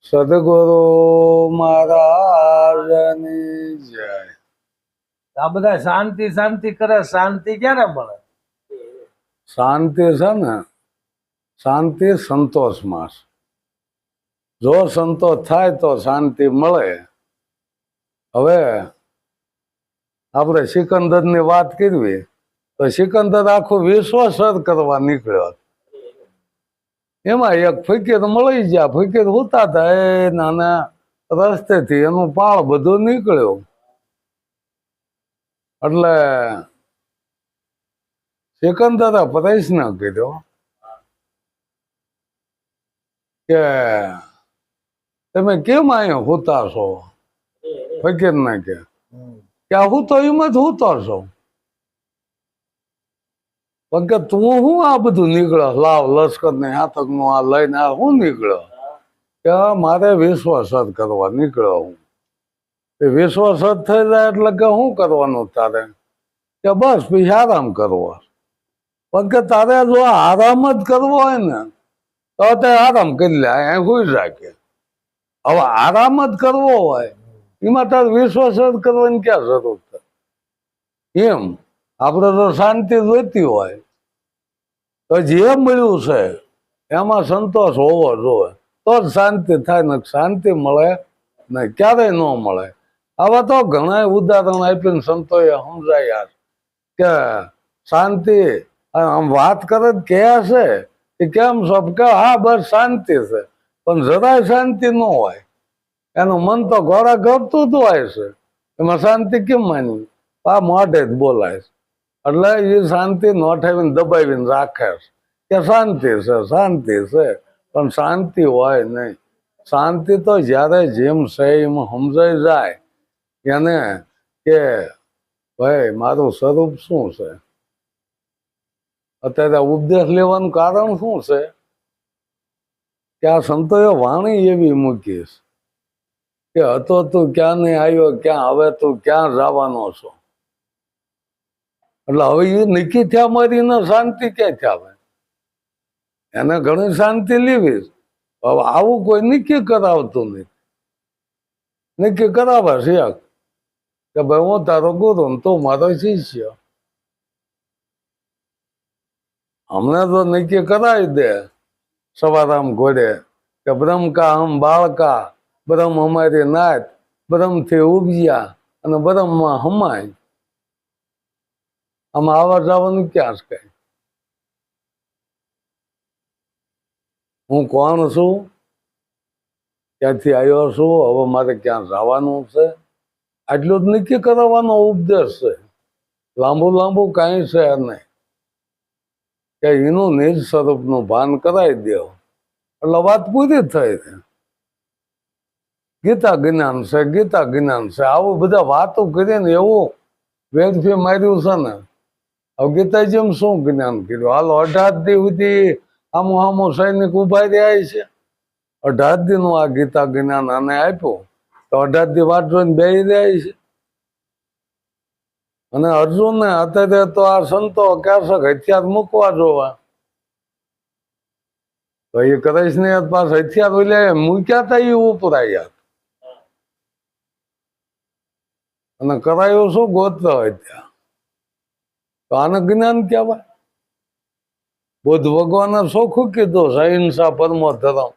સદગુરુ મહારાજની જય. આ બધા શાંતિ શાંતિ કરે, શાંતિ ક્યારે મળે? શાંતિ છે ને, શાંતિ સંતોષમાં છે. જો સંતોષ થાય તો શાંતિ મળે. હવે આપણે સિકંદરની વાત કરવી તો સિકંદર આખું વિશ્વ સર કરવા નીકળ્યો. એમાં એક ફકીર મળી ગયા. ફકીર હોતા હતા એ નાના રસ્તેથી એનું પાળ બધું નીકળ્યું. એટલે સિકંદરે પ્રશ્ન કર્યો કે તમે કેમ અહીંયા હોતા છો? ફકીર ને કે હું તો એમ જ હોતો છો. પણ કે તું હું આ બધું નીકળ્યો, લાવ લશ્કર ને હાથક નું આ લઈને આ હું નીકળ્યો? કે મારે વિશ્વ સર કરવા નીકળ્યો હું. વિશ્વ સર થઈ જાય એટલે કે શું કરવાનું તારે? કે બસ પછી આરામ કરવો. પણ કે તારે જો આરામ જ કરવો હોય ને તો તે આરામ કરી લે, અહીંયા ખુશ રાખે. હવે આરામ જ કરવો હોય એમાં તારે વિશ્વ સર કરવાની ક્યાં જરૂર છે? એમ આપણે તો શાંતિ જોઈતી હોય તો જે મળ્યું છે એમાં સંતોષ હોવો જોઈએ તો જ શાંતિ થાય. ને શાંતિ મળે ને ક્યારેય ન મળે. આવા તો ઘણા ઉદાહરણ આપીને સંતોએ સમજાયા કે શાંતિ આમ વાત કરે કે છે એ કેમ છો કે હા બસ શાંતિ છે, પણ જરાય શાંતિ ન હોય. એનું મન તો ઘોડા ગરતું જ હોય છે. એમાં શાંતિ કેમ માની? આ મોઢે જ બોલાય છે. એટલે એ શાંતિ નોઠાવીને દબાવીને રાખે છે કે શાંતિ છે શાંતિ છે, પણ શાંતિ હોય નહીં. શાંતિ તો જ્યારે જેમ છે એમ સમજાઈ જાય એને કે ભાઈ મારું સ્વરૂપ શું છે. અત્યારે ઉપદેશ લેવાનું કારણ શું છે કે આ સંતોએ વાણી એવી મૂકી કે હતો તું ક્યાં નહીં આવ્યો, ક્યાં હવે તું ક્યાં જવાનો છો. એટલે હવે એ નક્કી થયા મારીને શાંતિ ક્યાંથી આવે? એને ઘણી શાંતિ લેવી. હવે આવું કોઈ નક્કી કરાવતું નથી. નક્કી કરાવે છે કે ભાઈ હું તારો ગુરુ ને તું મારો શિષ્ય. અમને તો નક્કી કરાવી દે સવારામ ઘોડે કે બ્રહ્મ કા હમ બાળકા, બ્રહ્મ અમારી નાત, બ્રહ્મથી ઉપજ્યા અને બ્રહ્મમાં હમાય. આમાં આવવા જવાનું ક્યાં છે? કઈ હું કોણ છું, ક્યાંથી આવ્યો છું, હવે મારે ક્યાં જવાનું છે, આટલું જ નક્કી કરાવવાનો ઉપદેશ છે. લાંબુ લાંબુ કાંઈ છે નહીં. કે એનું નિજ સ્વરૂપનું ભાન કરાવી દો એટલે વાત પૂરી થઈ. ગીતા જ્ઞાન છે, ગીતા જ્ઞાન છે, આવું બધા વાતો કરીને એવું વેદફી માર્યું છે ને. હવે ગીતા જેમ શું જ્ઞાન કર્યું? હાલો 18 દી સુધી આમો આમો સૈનિક ઉભા રહ્યા છે. 18 દી નું આ ગીતા જ્ઞાન આને આપ્યું તો 18 દી વાત જોઈને બે રહ્યા છે. અને અર્જુન ને અત્યારે તો આ સંતો કહેશે હથિયાર મૂકવા જોવા. તો એ કદાચ ને પાસે હથિયાર ઓલે મૂક્યા હતા એ ઉપરાયા અને કરાયું શું ગોતતા હોય ત્યાં. તો આને જ્ઞાન કહેવાય? બુદ્ધ ભગવાને ચોખ્ખું કીધું છે અહિંસા પરમો ધર્મ.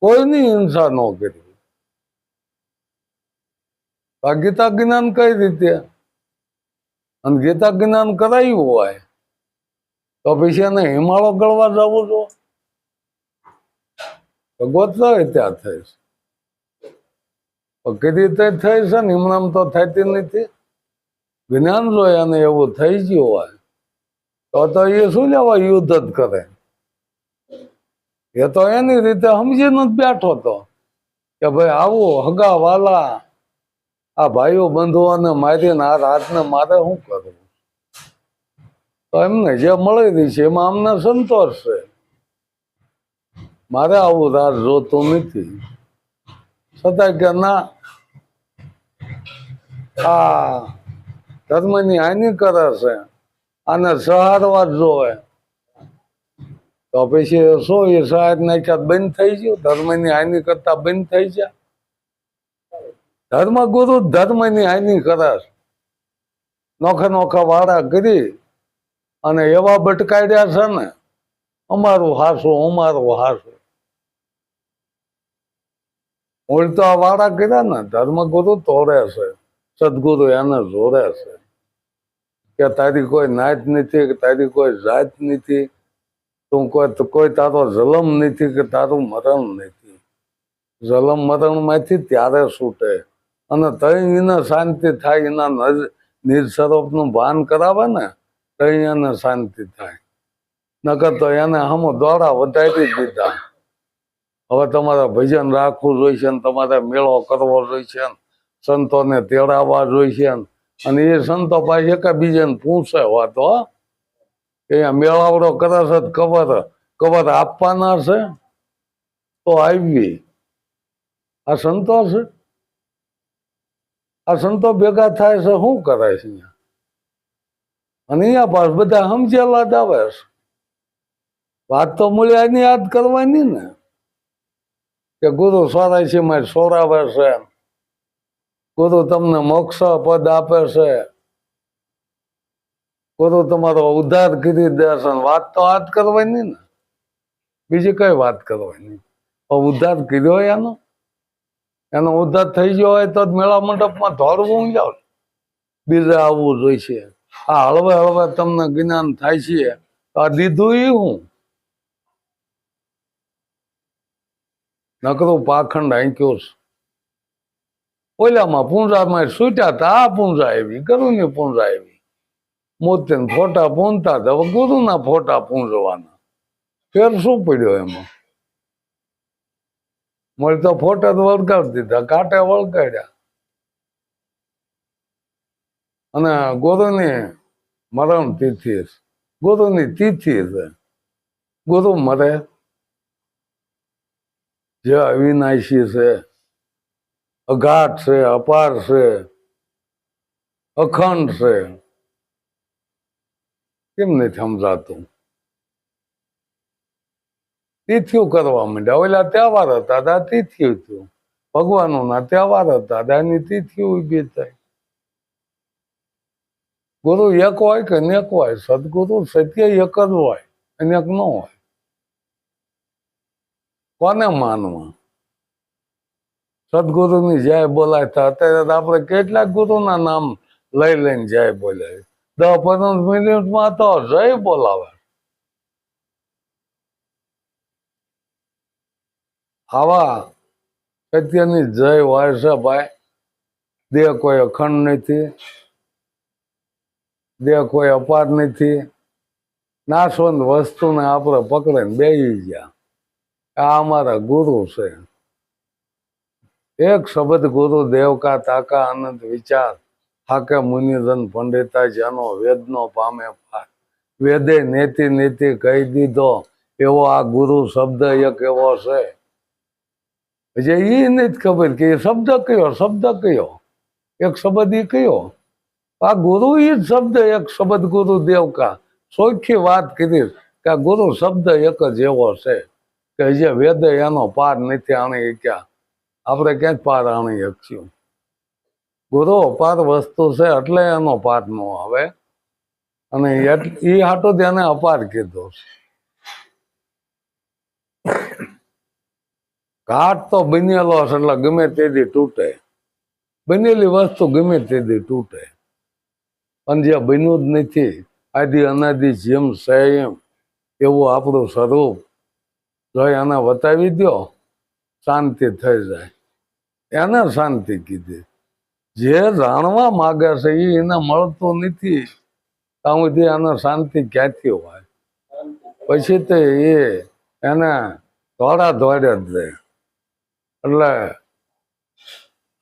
કોઈની હિંસા ન કરી. આ ગીતા જ્ઞાન કઈ રીતે? અને ગીતા જ્ઞાન કરાયું હોય તો પછી એને હિમાળો ગળવા જવું જો ગોતતા હોય ત્યાં થઈશ. કઈ રીતે થઈ છે ને એમનામ તો થતી નથી. જ્ઞાન જો એને એવું થઈ ગયું હોય તો એ શું લેવા યુદ્ધ જ કરે? એ તો એની રીતે સમજીને જ બેઠો હતો કે ભાઈ આવું હગા વાલા આ ભાઈઓ બંધુઓને મારીને આ રાતને મારે શું કરવું? તો એમને જે મળી રહી છે એમાં અમને સંતોષ છે. મારે આવું રાત જોતું નથી. છતાં કે ના, આ ધર્મની હાનિ કરે છે, આને સહારવા જ જોવે. તો પછી શું એ સહાયક નાખ્યા બંધ થઈ ગયું? ધર્મની હાનિ કરતા બંધ થઈ ગયા? ધર્મગુરુ ધર્મની હાનિ કરે છે. નોખા નોખા વાળા કરી અને એવા બટકાડ્યા છે ને, અમારું હાસું અમારું હાસું. ઉલટો આ વાળા કર્યા ને ધર્મગુરુ તોડે છે, સદગુરુ એને જોડે છે કે તારી કોઈ નાત નથી, કે તારી કોઈ જાત નથી, તું કોઈ તારો જલમ નથી, કે તારું મરણ નથી. જલમ મરણ માંથી ત્યારે છૂટે અને તઈ એને શાંતિ થાય. એના નિજ સ્વરૂપનું ભાન કરાવે ને તઈ એને શાંતિ થાય. નકર તો એને હમો દોડા વધારી દીધા. હવે તમારે ભજન રાખવું જોઈશે ને તમારે મેળો કરવો જોઈશે ને સંતોને તેડાવવા જોઈશે ને. અને એ સંતો પાસે એકબીજાને પૂછે વાતો એ મેળાવડો કરે છે, કવર આપવાના છે તો આવી. આ સંતો છે, આ સંતો ભેગા થાય છે, શું કરે છે અહીંયા? અને અહીંયા પાસ બધા સમજેલા જ આવે છે. વાત તો મૂલ્યાની યાદ કરવાની ને કે ગુરુ 84 સોરાવે છે, ગુરુ તમને મોક્ષ પદ આપે છે, ગુરુ તમારો ઉદ્ધાર કરી દે છે. વાત તો યાદ કરવાની ને, બીજી કઈ વાત કરવાની? ઉદ્ધાર કર્યો એનો ઉદ્ધાર થઈ ગયો હોય તો મેળા મંડપમાં દોડવું જાવ, બીજે આવવું જોઈશે. આ હળવે હળવે તમને જ્ઞાન થાય છે, આ દીધું એ હું નકરું પાખંડ આંક્યો છે. ઓલામાં પૂંજામાં છૂટ્યા હતા, આ પૂંજા આવી, ગુરુની પૂંજા આવી. મોતે ફોટા પૂંજતા હતા, હવે ગુરુના ફોટા પૂંજવાના. ફેર શું પડ્યો એમાં? મળી તો ફોટા તો વળગાડી દીધા, કાંટે વળગાડ્યા. અને ગુરુની મરણ તિથિ, ગુરુની તિથિ છે. ગુરુ મરે જે અવિનાશી છે, અઘાટ છે, અપાર છે, અખંડ છે, કેમ નથી સમજાતું? તિથિઓ કરવા માંડ્યા. ઓલા તહેવાર હતા ત્યાં તિથિ થયું, ભગવાનો ના તહેવાર હતા ત્યાંની તિથિ ઉભી થઈ. ગુરુ એક હોય કે અનેક હોય? સદગુરુ સત્ય એક જ હોય, અનેક ન હોય. કોને માનવા? સદગુરુની જય બોલાય. અત્યારે આપણે કેટલાક ગુરુના નામ લઈ લઈને જય બોલાય. 10-15 મિનિટમાં તો જય બોલાવે. આવા સત્યની જય હોય છે ભાઈ. દેહ કોઈ અખંડ નથી, દેહ કોઈ અપાર નથી. નાશવંત વસ્તુને આપણે પકડીને બેસી ગયા. આ અમારા ગુરુ છે. એક શબ્દ ગુરુ દેવ કા તાકા આનંદ વિચાર હાકે મુનિજન પંડિતા જેનો વેદનો પામે પાર. વેદે નેતિ નીતિ કહી દીધો એવો આ ગુરુ શબ્દ એક એવો છે. જે એ નથી ખબર કે એ શબ્દ કયો, શબ્દ કયો, એક શબ્દ એ કયો. આ ગુરુ એ જ શબ્દ, એક શબ્દ ગુરુ દેવ કા. ચોખ્ખી વાત કરી કે આ ગુરુ શબ્દ એક જ એવો છે કે જે વેદ એનો પાર નથી આણી ક્યાં. આપણે ક્યાંક પાર આણી શકશું? ગુરુ અપાર વસ્તુ છે એટલે એનો પાર ન આવે. અને એ હાટો તેને અપાર કીધો છે. ઘાટ તો બનેલો છે એટલે ગમે તેથી તૂટે. બનેલી વસ્તુ ગમે તેથી તૂટે. પણ જે બન્યું જ નથી, આદિ અનાદિ જેમ છે એમ એવું આપણું સ્વરૂપ જો એને બતાવી દો, શાંતિ થઈ જાય. એને શાંતિ કીધી. જે જાણવા માગે છે એ એને મળતું નથી, ત્યાં સુધી એને શાંતિ ક્યાંથી હોય? પછી તો એને દોડા દોડે જ રહે. એટલે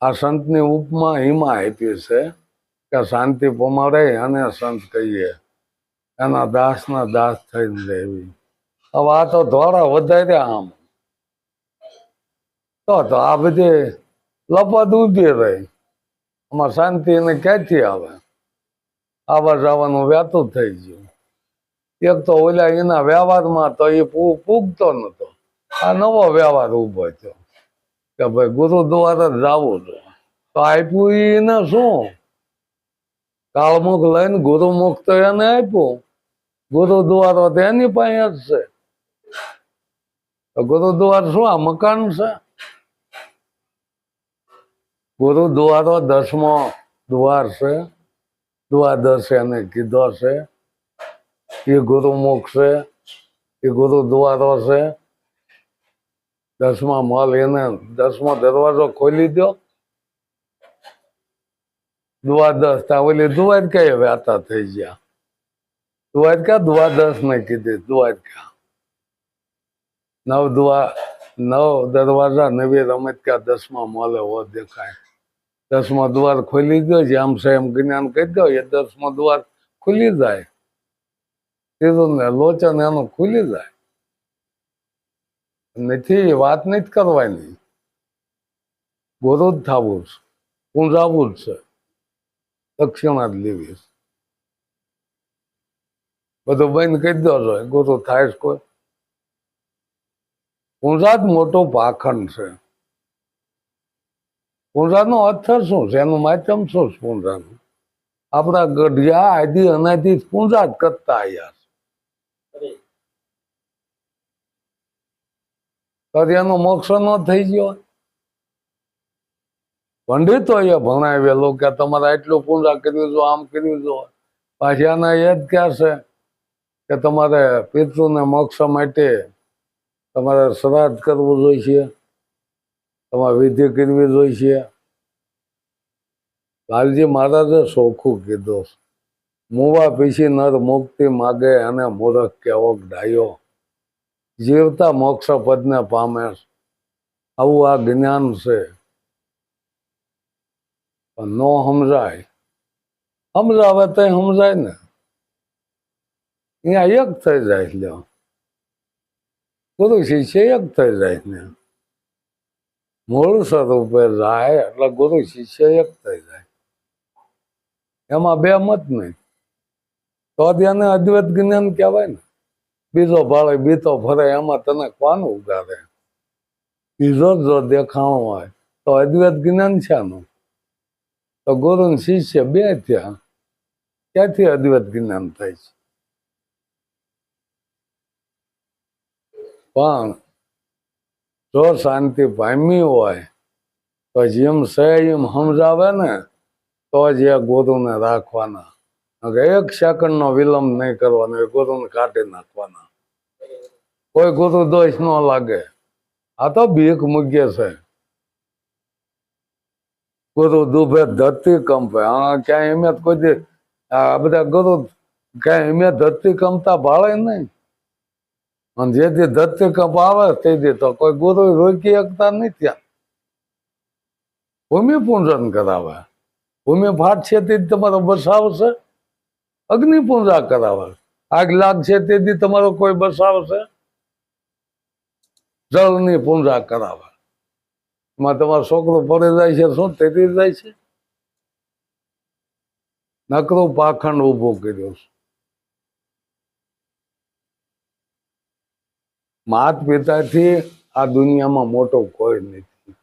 આ સંતની ઉપમા હિમા આપી છે કે શાંતિ પમાડે અને સંત કહીએ, એના દાસના દાસ થઈને રહેવી. હવે આ તો ધોળા વધાર્યા આમ તો આ બધી લપત ઉભી રહી. આમાં શાંતિ એને ક્યાંથી આવે? આવવા જવાનું વ્યાતું થઈ ગયું. એક તો ઓલા એના વ્યવહારમાં તો એ પૂગતો નતો. આ નવો વ્યવહાર ઉભો થયો કે ભાઈ ગુરુદ્વારા જ જવું છે. તો આપ્યું એને શું? કાળમુખ લઈને ગુરુમુખ તો એને આપ્યું. ગુરુદ્વારો તો એની પાસે જ છે. તો ગુરુદ્વાર શું આ મકાન છે? ગુરુદ્વારો 10મો દ્વાર છે. દ્વાદશ એને કીધો છે. એ ગુરુમુખ છે, એ ગુરુદ્વારો છે. 10મા મહલ એને 10મો દરવાજો ખોલી દો. દ્વાદશ તા ઓલી દ્વારકા વ્યાતા થઈ ગયા. દ્વારકા દ્વાદશ ને કીધી દ્વારકા. 9 દરવાજા, 9 રમતકા 10મા મહલે હો દેખાય. 10મો દ્વાર ખોલી દો, જેમ છે એમ જ્ઞાન કહી દો, એ 10મો દ્વાર ખુલી જાય. સીધું ને લોચન એનું ખુલી જાય. નથી વાત નથી કરવાની. ગુરુ જ થવું છે, પૂંજાવું જ છે, દક્ષિણા જ લેવી છે. બધું બંધ કરી દો છો, ગુરુ થાય છે કોઈ? પૂંજા જ મોટો પાખંડ છે. પૂંજાનો અર્થ શું છે? એનું માધ્યમ શું છે પૂંજાનું? આપણા ગઢિયા આદિ અનાદિ પૂંજા જ કરતા આવ્યા છે. તો એનો મોક્ષ ન થઈ ગયો? પંડિતો એ ભણાવેલું કે તમારે આટલું પૂંજા કર્યું જો, આમ કર્યું જો. પાછી આના એ જ ક્યાં છે કે તમારે પિતૃને મોક્ષ માટે તમારે શ્રાદ્ધ કરવું જોઈશે, તમારે વિધિ કરવી જોઈશે. લાલજી મહારાજે ચોખ્ખું કીધું, મુવા પીછી નર મુક્તિ માગે અને મૂર્ખ કેવો ડાયો, જીવતા મોક્ષ પદને પામે. આવું આ જ્ઞાન છે, પણ નો સમજાય. સમજાવે તો સમજાય ને. અહીંયા એક થઈ જાય, લ્યો ગુરુ શિષ્ય એક થઈ જાય ને. મૂળ સ્વરૂપે જાય એટલે ગુરુ શિષ્ય એક થઈ જાય. એમાં બે મત નહીં. તો એને અદ્વૈત જ્ઞાન કહેવાય ને. બીજો ભાળે બીતો ફરે, એમાં તને કોણ ઉગાડે? બીજો જો દેખાણો હોય તો અદ્વૈત જ્ઞાન છે આનું. તો ગુરુ ને શિષ્ય બે થયા, ક્યાંથી અદ્વૈત જ્ઞાન થાય છે? પણ જો શાંતિ પામી હોય તો જેમ છે એમ સમજાવે ને, તો જ એ ગુરુને રાખવાના. એક સેકન્ડનો વિલંબ નહીં કરવાનો, એ ગુરુને કાઢી નાખવાના. કોઈ ગુરુ દોષ ન લાગે. આ તો ભીખ મૂકે છે. ગુરુ દુભે ધરતી કંપે. હા, ક્યાંય એમ કોઈ દી આ બધા ગુરુ ક્યાંય એમ ધરતી કંપતા ભાળે નહીં. અને જેથી ધરતી કંપ આવે તેથી તો કોઈ ગુરુ રોકી શકતા નહીં. ત્યાં ભૂમિ પૂજન કરાવે. ભૂમિ ફાટશે તેથી તમારો બસાવશે. અગ્નિ પૂજા કરાવે. આગ લાગશે તેથી તમારો કોઈ બસાવશે. જળની પૂજા કરાવે. એમાં તમારો છોકરો પડી જાય છે, શું તેથી જાય છે? નકરું પાખંડ ઉભું કર્યું છે. માત પિતાથી આ દુનિયામાં મોટો કોઈ નથી.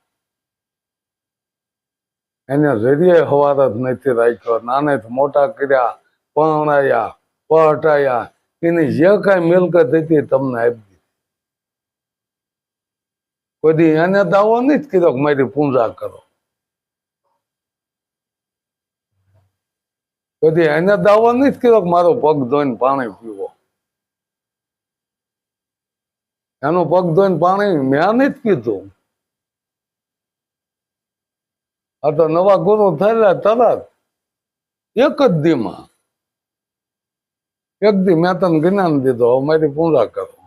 એને જરીએ હવાર જ નથી રાખ્યો. નાનેથી મોટા કર્યા, પરણાયા, પહટાયા. એની જે કાંઈ મિલકત હતી તમને આપી દીધી. કોઈ દી એને દાવો નથી કર્યો કે મારી પૂજા કરો. કોઈ દી એને દાવો નથી કર્યો કે મારો પગ ધોઈને પાણી પીવો. એનો પગ ધોઈને પાણી મેં નથી પીધું. આ તો નવા ગુરુ થયેલા તરત એક જ દીમાં. એક દી મેં તને જ્ઞાન દીધો, મારી પૂજા કરો.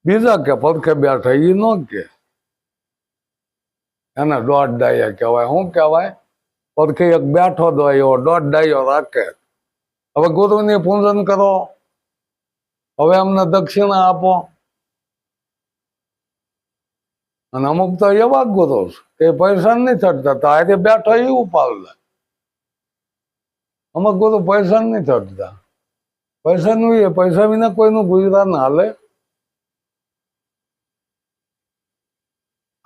બીજા કે પડખે બેઠા એ ન કે. એને દોઢ ડાયા કહેવાય. શું કહેવાય? પડખે એક બેઠો દો એવો દોઢ ડાયો રાખે. હવે ગુરુની પૂજન કરો, હવે અમને દક્ષિણા આપો. અને અમુક તો એવા ગુરુ કે પૈસા નહીં ચડતા, તો આજે બેઠો એ ઉપાડ લે. અમુક ગુરુ પૈસા નહીં ચડતા, પૈસાનું એ પૈસા વિના કોઈનું ગુજરાન હાલે?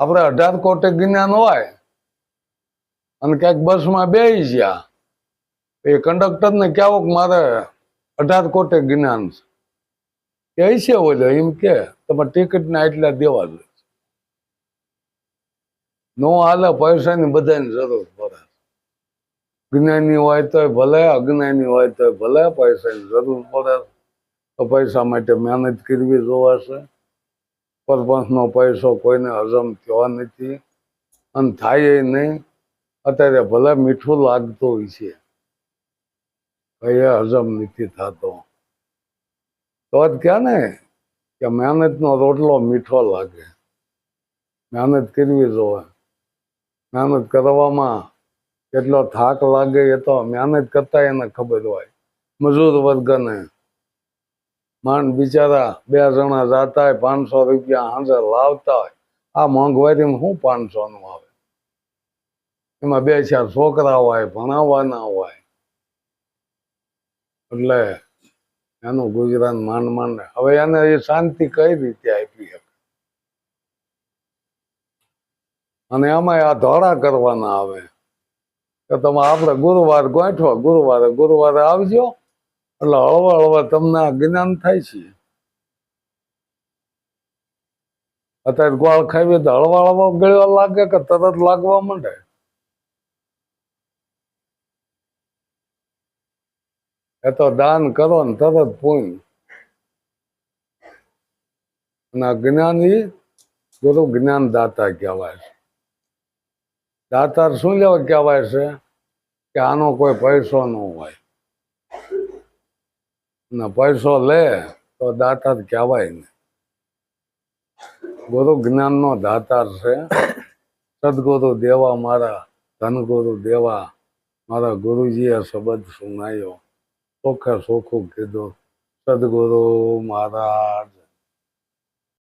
આપણે 18 કોટે જ્ઞાન હોય અને ક્યાંક બસમાં બેસી ગયા, એ કંડક્ટરને કહેવો કે મારે 18 કોટે જ્ઞાન છે, કે છે ઓલો એમ કે તમારે ટિકિટના એટલા દેવા દે. નો હાલે, પૈસાની બધાની જરૂર પડે. જ્ઞાની હોય તોય ભલે, અજ્ઞાની હોય તોય ભલે, પૈસાની જરૂર પડે. તો પૈસા માટે મહેનત કરવી જોવાશે. પરપંચનો પૈસો કોઈને હજમ થયો નથી અને થાય નહીં. અત્યારે ભલે મીઠું લાગતું હોય છે, એ હજમ નથી થતો. તો જ કહે ને કે મહેનતનો રોટલો મીઠો લાગે. મહેનત કરવી જોવે. મહેનત કરવામાં કેટલો થાક લાગે એ તો મહેનત કરતા એને ખબર હોય. મજૂર વર્ગને માંડ બિચારા 2 જણા જાતા હોય, 500 રૂપિયા હાજર લાવતા હોય. આ મોંઘવારીમાં શું 500 નું આવે? એમાં 2-4 છોકરા હોય, ભણાવવાના હોય, એટલે એનું ગુજરાન માંડ માંડ. હવે એને એ શાંતિ કઈ રીતે આપી શકે? અને એમાં આ ધોળા કરવાના આવે કે તમે આપણે ગુરુવાર ગોઠવો, ગુરુવારે આવજો, એટલે હળવા હળવા તમને આ જ્ઞાન થાય છે. અત્યારે ગોળ ખાવીએ તો હળવા હળવા ગળવા લાગે કે તરત લાગવા માંડે? એ તો દાન કરો ને તરત પૂન્ય. અને આ જ્ઞાની ગુરુ જ્ઞાન દાતા કહેવાય છે. દાતાર શું લેવા કહેવાય છે? કે આનો કોઈ પૈસો ન હોય ને પૈસો લે તો દાતાર કહેવાય ને. ગુરુ જ્ઞાનનો દાતાર છે. સદગુરુ દેવા મારા, ધનગુરુ દેવા મારા ગુરુજીએ શબ્દ સુનાયો, ચોખ્ખે ચોખ્ખું કીધું. સદગુરુ મહારાજ